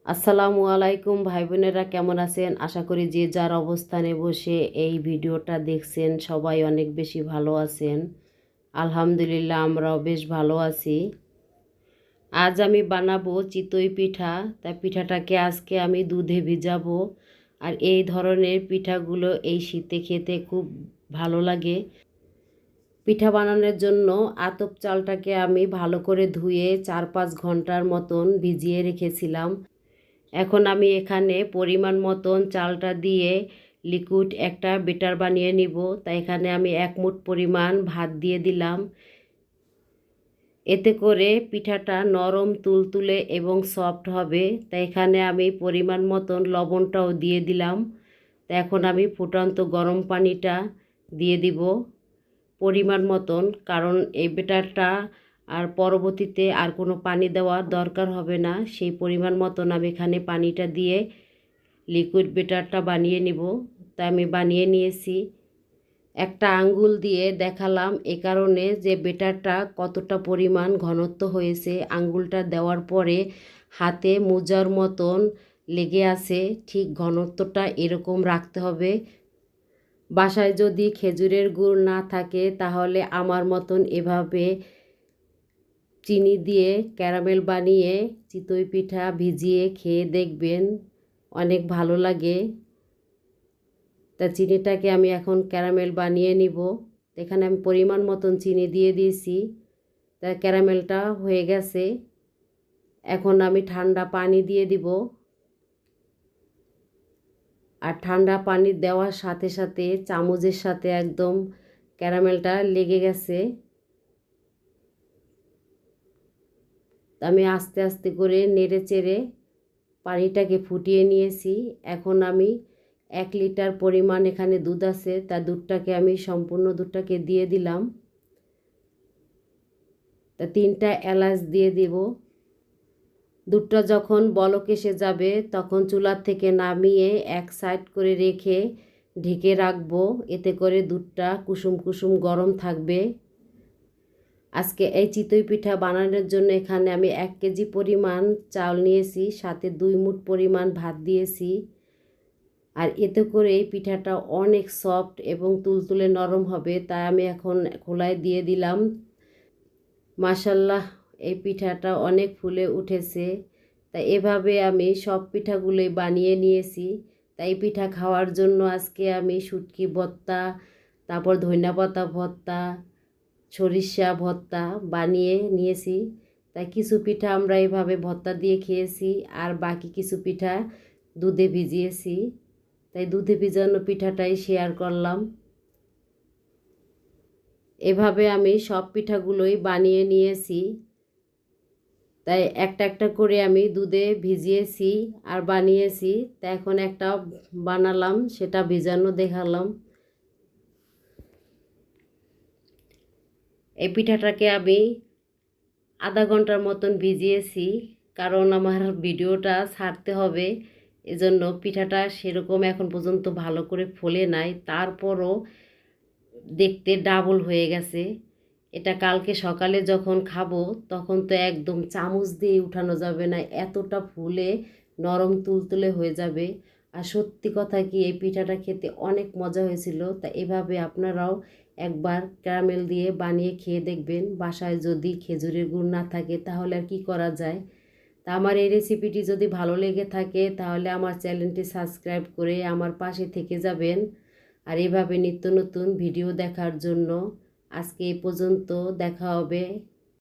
আসসালামু আলাইকুম ভাই বোনেরা, কেমন আছেন? আশা করি যে যার অবস্থানে বসে এই ভিডিওটা দেখছেন সবাই অনেক বেশি ভালো আছেন। আলহামদুলিল্লাহ, আমরাও বেশ ভালো আছি। আজ আমি বানাবো চিতই পিঠা। তাই পিঠাটাকে আজকে আমি দুধে ভিজাবো। আর এই ধরনের পিঠাগুলো এই শীতে খেতে খুব ভালো লাগে। পিঠা বানানোর জন্য আতপ চালটাকে আমি ভালো করে ধুয়ে 4-5 ঘন্টার মতন ভিজিয়ে রেখেছিলাম। এখন আমি এখানে পরিমাণ মতন চালটা দিয়ে লিকুইড একটা বেটার বানিয়ে নিব। তাই এখানে আমি 1 মুঠ পরিমাণ ভাত দিয়ে দিলাম। এতে করে পিঠাটা নরম তুলতুলে এবং সফট হবে। তাই এখানে আমি পরিমাণ মতন লবণটাও দিয়ে দিলাম। তা এখন আমি ফুটন্ত গরম পানিটা দিয়ে দিব পরিমাণ মতন, কারণ এই বেটারটা আর পরবর্তীতে আর কোনো পানি দেওয়ার দরকার হবে না। সেই পরিমাণ মতন আমি এখানে পানিটা দিয়ে লিকুইড বেটারটা বানিয়ে নিব। তা আমি বানিয়ে নিয়েছি। একটা আঙ্গুল দিয়ে দেখালাম এ কারণে যে বেটারটা কতটা পরিমাণ ঘনত্ব হয়েছে। আঙ্গুলটা দেওয়ার পরে হাতে মোজার মতন লেগে আছে, ঠিক ঘনত্বটা এরকম রাখতে হবে। বাসায় যদি খেজুরের গুড় না থাকে তাহলে আমার মতন এভাবে চিনি দিয়ে ক্যারামেল বানিয়ে চিতই পিঠা ভিজিয়ে খেয়ে দেখবেন, অনেক ভালো লাগে। তা চিনিটাকে আমি এখন ক্যারামেল বানিয়ে নিব। এখানে আমি পরিমাণ মতন চিনি দিয়ে দিয়েছি। তা ক্যারামেলটা হয়ে গেছে। এখন আমি ঠান্ডা পানি দিয়ে দিব। আর ঠান্ডা পানি দেওয়ার সাথে সাথে চামচের সাথে একদম ক্যারামেলটা লেগে গেছে। আমি আস্তে আস্তে করে নেড়ে চেড়ে পানিটাকে ফুটিয়ে নিয়েছি। এখন আমি 1 লিটার পরিমাণ এখানে দুধ আছে, তা দুধটাকে আমি সম্পূর্ণ দুধটাকে দিয়ে দিলাম। তা 3টা এলাচ দিয়ে দিব। দুধটা যখন বলক এসে যাবে তখন চুলার থেকে নামিয়ে এক সাইড করে রেখে ঢেকে রাখবো। এতে করে দুধটা কুসুম কুসুম গরম থাকবে। আজকে এই চিতই পিঠা বানানোর জন্য এখানে আমি 1 কেজি পরিমাণ চাল নিয়েছি, সাথে 2 মুঠ পরিমাণ ভাত দিয়েছি। আর এতে করে এই পিঠাটা অনেক সফট এবং তুলতুলে নরম হবে। তাই আমি এখন খোলায় দিয়ে দিলাম। মাশাল্লাহ, এই পিঠাটা অনেক ফুলে উঠেছে। তাই এভাবে আমি সব পিঠাগুলোই বানিয়ে নিয়েছি। তাই পিঠা খাওয়ার জন্য আজকে আমি শুটকি ভর্তা, তারপর ধনিয়াপাতা ভর্তা, সরিষা ভর্তা বানিয়ে নিয়েছি। তাই কিছু পিঠা আমরা এভাবে ভর্তা দিয়ে খেয়েছি, আর বাকি কিছু পিঠা দুধে ভিজিয়েছি। তাই দুধে ভিজানো পিঠাটাই শেয়ার করলাম। এভাবে আমি সব পিঠাগুলোই বানিয়ে নিয়েছি। তাই একটা একটা করে আমি দুধে ভিজিয়েছি আর বানিয়েছি। তাই এখন একটা বানালাম, সেটা ভিজানো দেখালাম। এই পিঠাটাকে আমি আধা ঘন্টার মতন ভিজিয়েছি, কারণ আমার ভিডিওটা ছাড়তে হবে। এজন্য পিঠাটা সেরকম এখন পর্যন্ত ভালো করে ফোলে নাই, তারপরও দেখতে ডাবল হয়ে গেছে। এটা কালকে সকালে যখন খাবো তখন তো একদম চামচ দিয়ে উঠানো যাবে না, এতটা ফুলে নরম তুলতুলে হয়ে যাবে। আর সত্যি কথা কি, এই পিঠাটা খেতে অনেক মজা হয়েছিল। তা এভাবে আপনারাও একবার ক্যারামেল দিয়ে বানিয়ে খেয়ে দেখবেন। বাসায় যদি খেজুরের গুড় না থাকে তাহলে আর কি করা যায়। তা আমার এই রেসিপিটি যদি ভালো লেগে থাকে তাহলে আমার চ্যানেলটি সাবস্ক্রাইব করে আমার পাশে থেকে যাবেন। আর এভাবে নিত্য নতুন ভিডিও দেখার জন্য আজকে এই পর্যন্ত, দেখা হবে।